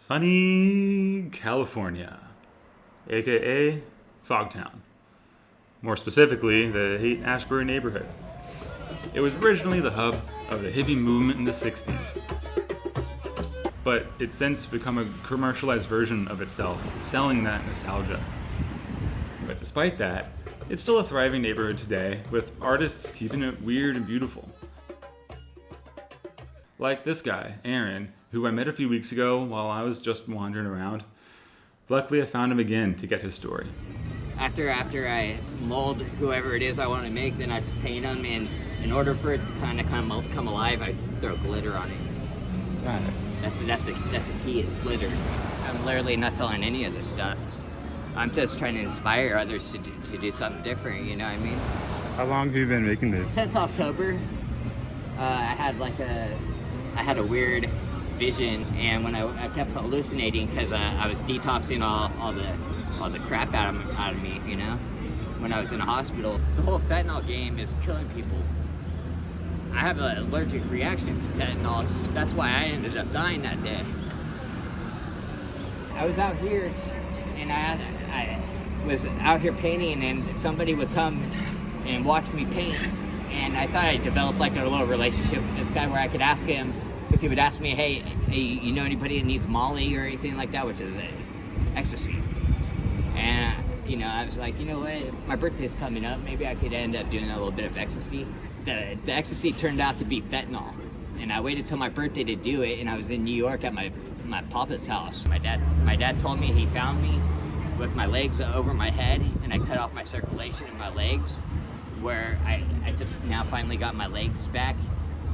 Sunny California, aka Fogtown. More specifically, the Haight-Ashbury neighborhood. It was originally the hub of the hippie movement in the 60s, but it's since become a commercialized version of itself, selling that nostalgia. But despite that, it's still a thriving neighborhood today, with artists keeping it weird and beautiful. Like this guy, Aaron, who I met a few weeks ago while I was just wandering around. Luckily, I found him again to get his story. After I mold whoever it is I want to make, then I just paint them, and in order for it to kind of come alive, I throw glitter on it. Got it. That's the key, is glitter. I'm literally not selling any of this stuff. I'm just trying to inspire others to do something different, you know what I mean? How long have you been making this? Since October. I had a weird vision, and when I kept hallucinating because I was detoxing all the crap out of me, you know, when I was in a hospital. The whole fentanyl game is killing people. I have an allergic reaction to fentanyl. That's why I ended up dying that day. I was out here, and I was out here painting, and somebody would come and watch me paint, and I thought I developed like a little relationship with this guy where I could ask him, because he would ask me, hey, you know anybody that needs Molly or anything like that, which is ecstasy. And, you know, I was like, you know what, my birthday's coming up, maybe I could end up doing a little bit of ecstasy. The ecstasy turned out to be fentanyl, and I waited till my birthday to do it, and I was in New York at my papa's house. My dad told me he found me with my legs over my head, and I cut off my circulation in my legs, where I just now finally got my legs back,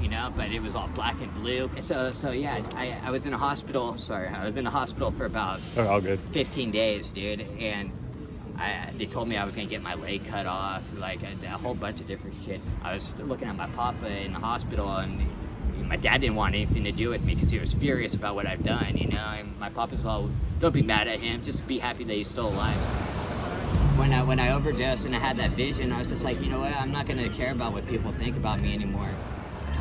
you know, but it was all black and blue. So yeah, I was in a hospital, for about all good. 15 days, dude, and they told me I was gonna get my leg cut off, like a whole bunch of different shit. I was looking at my papa in the hospital, and my dad didn't want anything to do with me because he was furious about what I've done, you know, and my papa's all, don't be mad at him, just be happy that he's still alive. When I overdosed and I had that vision, I was just like, you know what, I'm not gonna care about what people think about me anymore.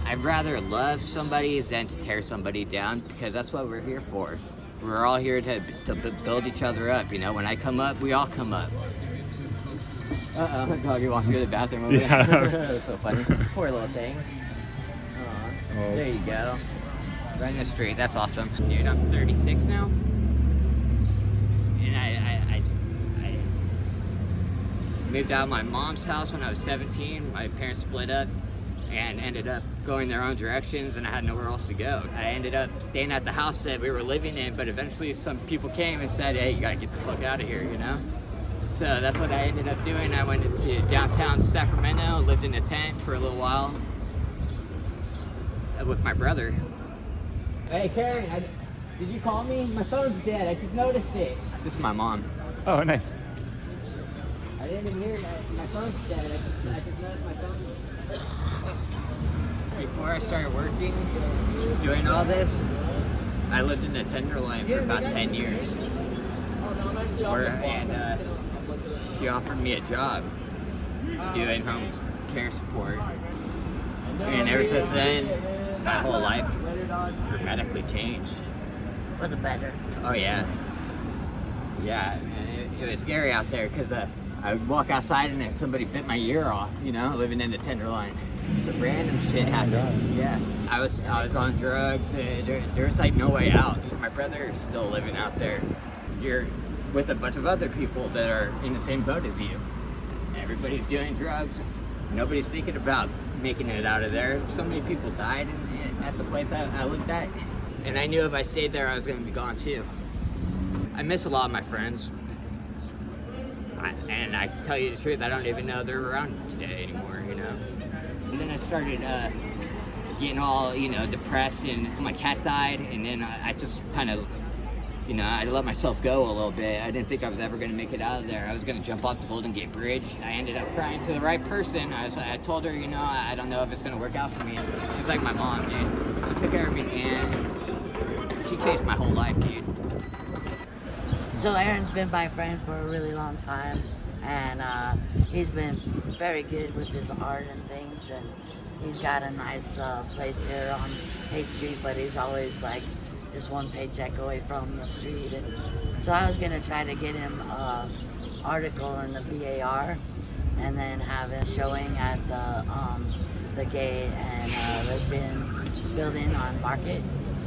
I'd rather love somebody than to tear somebody down, because that's what we're here for. We're all here to build each other up, you know. When I come up, we all come up. Uh-oh, doggy wants to go to the bathroom over there. That's so funny. Poor little thing. Oh, there you go. Right in the street, that's awesome. Dude, I'm 36 now. And I moved out of my mom's house when I was 17. My parents split up and ended up going their own directions, and I had nowhere else to go. I ended up staying at the house that we were living in, but eventually some people came and said, hey, you gotta get the fuck out of here, you know? So that's what I ended up doing. I went to downtown Sacramento, lived in a tent for a little while with my brother. Hey, Karen, did you call me? My phone's dead, I just noticed it. This is my mom. Oh, nice. I didn't even hear that. My phone's dead. I just noticed my phone. Before I started working, doing all this, I lived in the Tenderloin for about 10 years. And she offered me a job to do in-home care support. And ever since then, my whole life dramatically changed. For the better. Oh yeah. Yeah, it was scary out there because I would walk outside and then somebody bit my ear off, you know, living in the Tenderloin. Some random shit happened. Yeah. I was on drugs. There was like no way out. My brother is still living out there. You're with a bunch of other people that are in the same boat as you. Everybody's doing drugs. Nobody's thinking about making it out of there. So many people died at the place I lived at. And I knew if I stayed there, I was going to be gone too. I miss a lot of my friends. And I can tell you the truth, I don't even know they're around today anymore, you know. And then I started getting all, you know, depressed, and my cat died, and then I just kind of, you know, I let myself go a little bit. I didn't think I was ever going to make it out of there. I was going to jump off the Golden Gate Bridge. I ended up crying to the right person. I told her, you know, I don't know if it's going to work out for me. She's like my mom, dude. She took care of me, and she changed my whole life, dude. So Aaron's been my friend for a really long time, and he's been very good with his art and things, and he's got a nice place here on Haight Street, but he's always like just one paycheck away from the street. And so I was gonna try to get him an article in the BAR, and then have it showing at the gay and lesbian building on Market,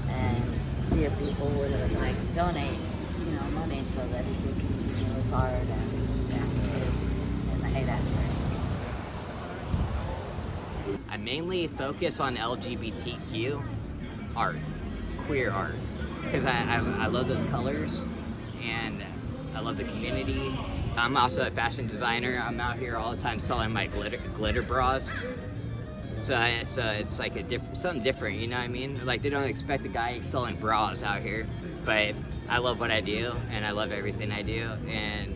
and see if people would like donate, money so that he could continue his art and live in the Haight-Ashbury. I mainly focus on LGBTQ art, queer art, because I love those colors and I love the community. I'm also a fashion designer. I'm out here all the time selling my glitter bras. So it's like something different, you know what I mean? Like, they don't expect a guy selling bras out here, but I love what I do, and I love everything I do, and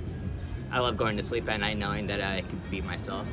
I love going to sleep at night knowing that I can be myself.